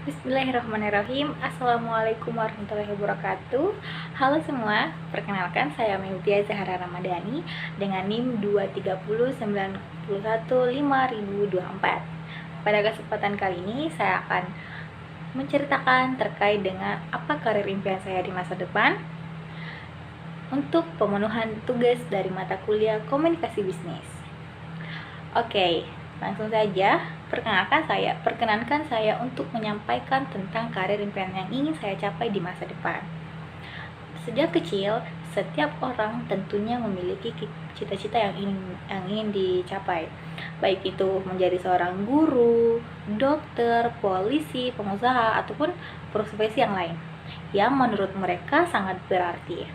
Bismillahirrahmanirrahim. Assalamualaikum warahmatullahi wabarakatuh. Halo semua, perkenalkan saya Mimtia Zahra Ramadhani dengan NIM 230915024. Pada kesempatan kali ini saya akan menceritakan terkait dengan apa karir impian saya di masa depan untuk pemenuhan tugas dari mata kuliah Komunikasi Bisnis. Oke, langsung saja. Perkenankan saya untuk menyampaikan tentang karir impian yang ingin saya capai di masa depan. Sejak kecil, setiap orang tentunya memiliki cita-cita yang ingin dicapai. Baik itu menjadi seorang guru, dokter, polisi, pengusaha, ataupun profesi yang lain yang menurut mereka sangat berarti.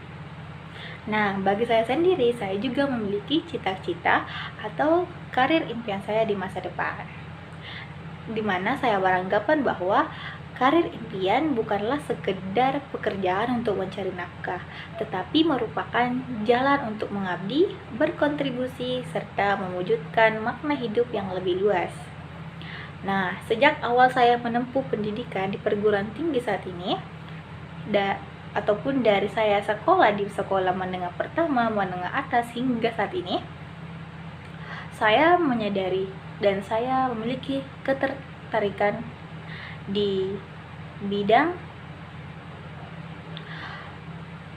Nah, bagi saya sendiri, saya juga memiliki cita-cita atau karir impian saya di masa depan, di mana saya beranggapan bahwa karir impian bukanlah sekedar pekerjaan untuk mencari nafkah, tetapi merupakan jalan untuk mengabdi, berkontribusi, serta mewujudkan makna hidup yang lebih luas. Nah, sejak awal saya menempuh pendidikan di perguruan tinggi saat ini, ataupun dari saya sekolah di sekolah menengah pertama, menengah atas hingga saat ini, saya menyadari dan saya memiliki ketertarikan di bidang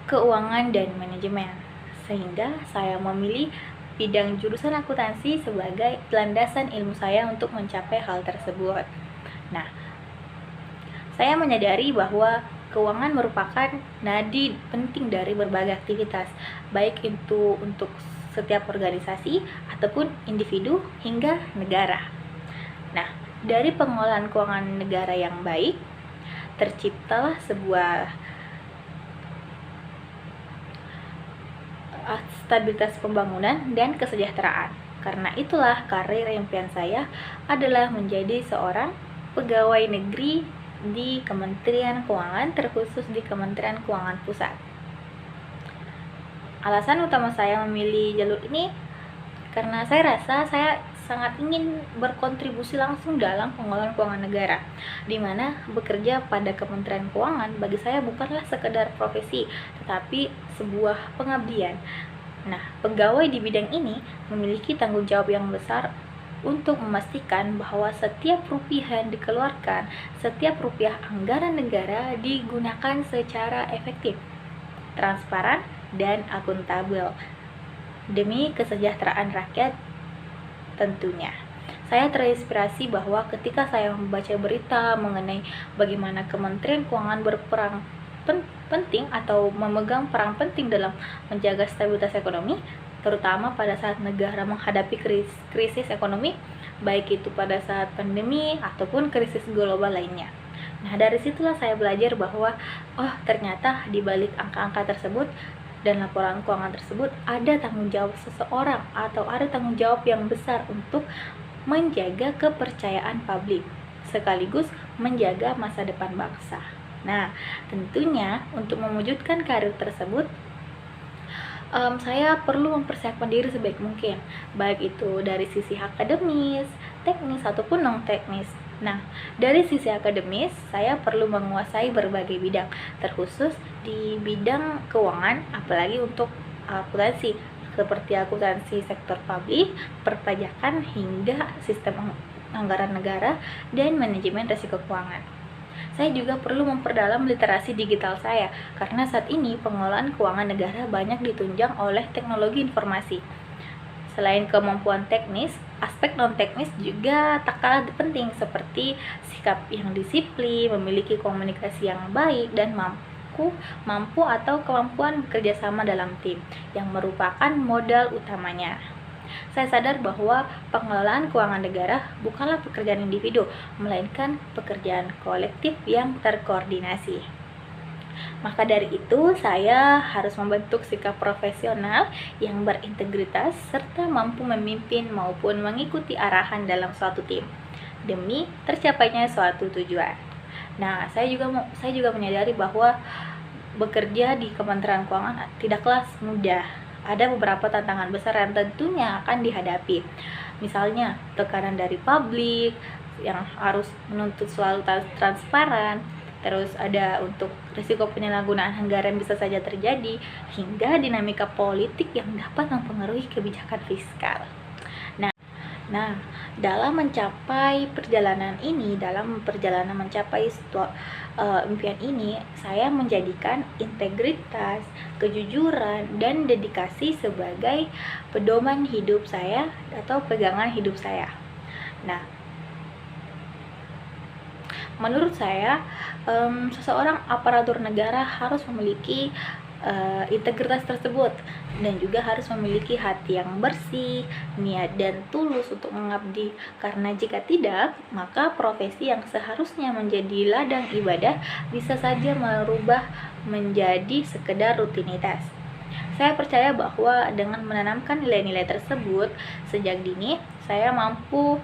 keuangan dan manajemen, sehingga saya memilih bidang jurusan akuntansi sebagai landasan ilmu saya untuk mencapai hal tersebut. Nah, saya menyadari bahwa keuangan merupakan nadi penting dari berbagai aktivitas, baik itu untuk setiap organisasi ataupun individu hingga negara. Nah, dari pengelolaan keuangan negara yang baik, terciptalah sebuah stabilitas pembangunan dan kesejahteraan. Karena itulah karir impian saya adalah menjadi seorang pegawai negeri di Kementerian Keuangan, terkhusus di Kementerian Keuangan Pusat. Alasan utama saya memilih jalur ini karena saya rasa saya sangat ingin berkontribusi langsung dalam pengelolaan keuangan negara, di mana bekerja pada Kementerian Keuangan bagi saya bukanlah sekedar profesi, tetapi sebuah pengabdian. Nah, pegawai di bidang ini memiliki tanggung jawab yang besar untuk memastikan bahwa setiap rupiah yang dikeluarkan, setiap rupiah anggaran negara digunakan secara efektif, transparan, dan akuntabel demi kesejahteraan rakyat tentunya. Saya terinspirasi bahwa ketika saya membaca berita mengenai bagaimana Kementerian Keuangan berperan penting atau memegang peran penting dalam menjaga stabilitas ekonomi, terutama pada saat negara menghadapi krisis ekonomi, baik itu pada saat pandemi ataupun krisis global lainnya. Nah, dari situlah saya belajar bahwa ternyata di balik angka-angka tersebut dan laporan keuangan tersebut ada tanggung jawab seseorang atau ada tanggung jawab yang besar untuk menjaga kepercayaan publik sekaligus menjaga masa depan bangsa. Nah, tentunya untuk mewujudkan karir tersebut, saya perlu mempersiapkan diri sebaik mungkin, baik itu dari sisi akademis, teknis, ataupun non-teknis. Nah, dari sisi akademis, saya perlu menguasai berbagai bidang, terkhusus di bidang keuangan, apalagi untuk akuntansi, seperti akuntansi sektor publik, perpajakan, hingga sistem anggaran negara, dan manajemen risiko keuangan. Saya juga perlu memperdalam literasi digital saya, karena saat ini pengelolaan keuangan negara banyak ditunjang oleh teknologi informasi. Selain kemampuan teknis, aspek non-teknis juga tak kalah penting, seperti sikap yang disiplin, memiliki komunikasi yang baik, dan mampu atau kemampuan bekerja sama dalam tim, yang merupakan modal utamanya. Saya sadar bahwa pengelolaan keuangan negara bukanlah pekerjaan individu, melainkan pekerjaan kolektif yang terkoordinasi. Maka dari itu, saya harus membentuk sikap profesional yang berintegritas serta mampu memimpin maupun mengikuti arahan dalam suatu tim demi tercapainya suatu tujuan. Nah, saya juga menyadari bahwa bekerja di Kementerian Keuangan tidaklah mudah. Ada beberapa tantangan besar yang tentunya akan dihadapi. Misalnya, tekanan dari publik, yang harus menuntut selalu transparan, terus ada untuk risiko penyalahgunaan anggaran bisa saja terjadi, hingga dinamika politik yang dapat mempengaruhi kebijakan fiskal. Nah, dalam perjalanan mencapai impian ini, saya menjadikan integritas, kejujuran, dan dedikasi sebagai pedoman hidup saya atau pegangan hidup saya. Nah, menurut saya, seseorang aparatur negara harus memiliki integritas tersebut, dan juga harus memiliki hati yang bersih, niat dan tulus untuk mengabdi, karena jika tidak, maka profesi yang seharusnya menjadi ladang ibadah bisa saja merubah menjadi sekedar rutinitas. Saya percaya bahwa dengan menanamkan nilai-nilai tersebut sejak dini, saya mampu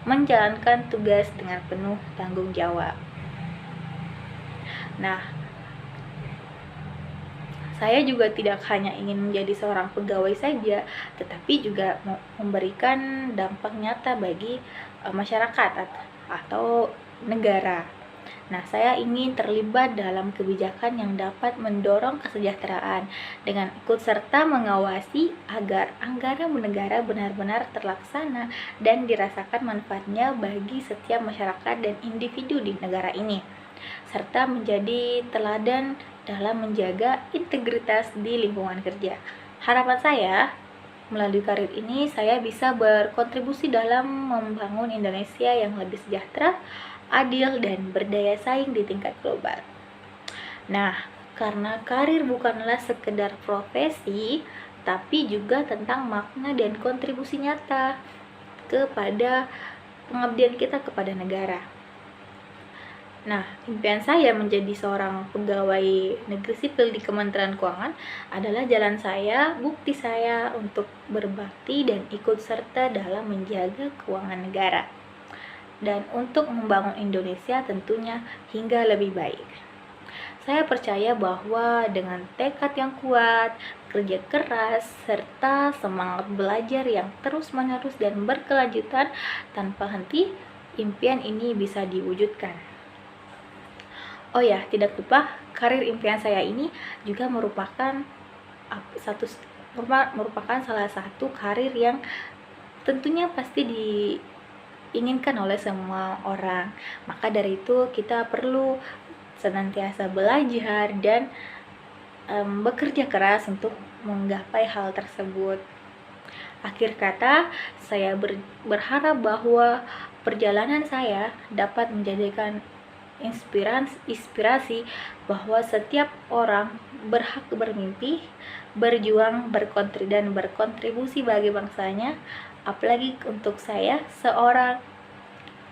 menjalankan tugas dengan penuh tanggung jawab. Nah, saya juga tidak hanya ingin menjadi seorang pegawai saja, tetapi juga memberikan dampak nyata bagi masyarakat atau negara. Nah, saya ingin terlibat dalam kebijakan yang dapat mendorong kesejahteraan dengan ikut serta mengawasi agar anggaran negara benar-benar terlaksana dan dirasakan manfaatnya bagi setiap masyarakat dan individu di negara ini, serta menjadi teladan dalam menjaga integritas di lingkungan kerja. Harapan saya, melalui karir ini saya bisa berkontribusi dalam membangun Indonesia yang lebih sejahtera, adil, dan berdaya saing di tingkat global. Nah, karena karir bukanlah sekedar profesi, tapi juga tentang makna dan kontribusi nyata kepada pengabdian kita kepada negara. Nah, impian saya menjadi seorang pegawai negeri sipil di Kementerian Keuangan adalah jalan saya, bukti saya untuk berbakti dan ikut serta dalam menjaga keuangan negara, dan untuk membangun Indonesia tentunya hingga lebih baik. Saya percaya bahwa dengan tekad yang kuat, kerja keras, serta semangat belajar yang terus-menerus dan berkelanjutan tanpa henti, impian ini bisa diwujudkan. Oh ya, tidak lupa, karir impian saya ini juga merupakan salah satu karir yang tentunya pasti diinginkan oleh semua orang. Maka dari itu kita perlu senantiasa belajar dan bekerja keras untuk menggapai hal tersebut. Akhir kata, saya berharap bahwa perjalanan saya dapat menjadikan inspirasi bahwa setiap orang berhak bermimpi, berjuang, dan berkontribusi bagi bangsanya. Apalagi untuk saya, seorang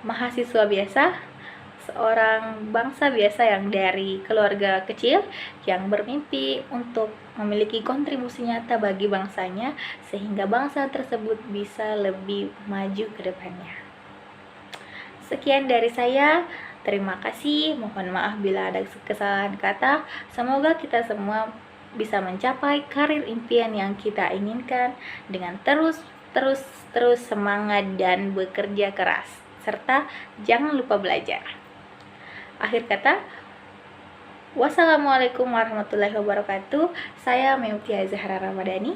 mahasiswa biasa, seorang bangsa biasa yang dari keluarga kecil yang bermimpi untuk memiliki kontribusi nyata bagi bangsanya, sehingga bangsa tersebut bisa lebih maju ke depannya. Sekian dari saya. Terima kasih, mohon maaf bila ada kesalahan kata. Semoga kita semua bisa mencapai karir impian yang kita inginkan dengan terus semangat dan bekerja keras, serta jangan lupa belajar. Akhir kata, wassalamualaikum warahmatullahi wabarakatuh. Saya Meutia Zahra Ramadhani.